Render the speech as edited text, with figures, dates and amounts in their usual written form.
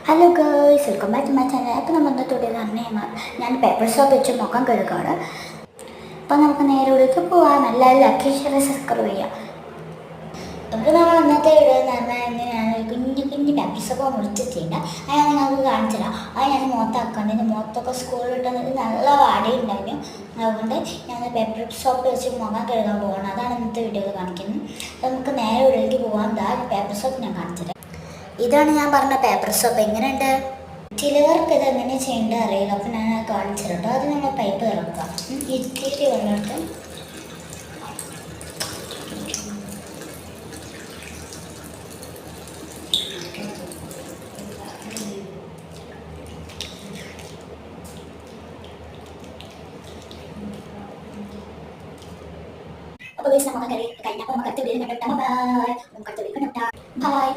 Hello girls, welcome back to my channel. അപ്പോൾ നമ്മൾ ഇന്നത്തോടെ തന്നെ ഞാൻ പേപ്പർ സോപ്പ് വെച്ച് മുഖം കഴുകാണ്. അപ്പോൾ നമുക്ക് നേരെ ഉള്ളിലേക്ക് പോകാം. എല്ലാവരും ലക്കി ഷെയർ സബ്സ്ക്രൈബ് ചെയ്യാം. അപ്പോൾ നമ്മൾ ഇന്നത്തെ വീഡിയോ എന്ന് പറഞ്ഞാൽ എങ്ങനെയാണ് കുഞ്ഞു കുഞ്ഞു പേപ്പർ സോപ്പ് മുറിച്ചിട്ടുണ്ട്. അത് ഞാൻ നിങ്ങൾക്ക് കാണിച്ചു തരാം. അത് ഞാൻ മുഖത്താക്കാണ്ട് എൻ്റെ മുഖത്തൊക്കെ സ്കൂളിൽ ഇട്ടുന്നത് നല്ല വാടയുണ്ടായിരുന്നു. അതുകൊണ്ട് ഞാൻ പേപ്പർ സോപ്പ് വെച്ച് മുഖം കഴുകാൻ പോകണം. അതാണ് ഇന്നത്തെ വീഡിയോയിൽ കാണിക്കുന്നത്. അപ്പോൾ നമുക്ക് നേരെ ഉള്ളിലേക്ക് പോകാം. പേപ്പർ സോപ്പ് ഞാൻ കാണിച്ചു തരാം. ഇതാണ് ഞാൻ പറഞ്ഞ പേപ്പർ സോപ്പ്. എങ്ങനെയുണ്ട്? ചിലവർക്ക് ഇത് എങ്ങനെ ചെയ്യേണ്ടത് അറിയില്ല. അപ്പം ഞാൻ കാണിച്ചു കേട്ടോ. അത് നമ്മൾ പൈപ്പ് തുറക്കുക. ഇത്തിരി വെള്ളമിട്ട് അപ്പോൾ നമുക്ക് കഴിഞ്ഞപ്പോൾ നമുക്ക് അടുത്ത വീഡിയോ കണ്ടിട്ടാ. ബൈ.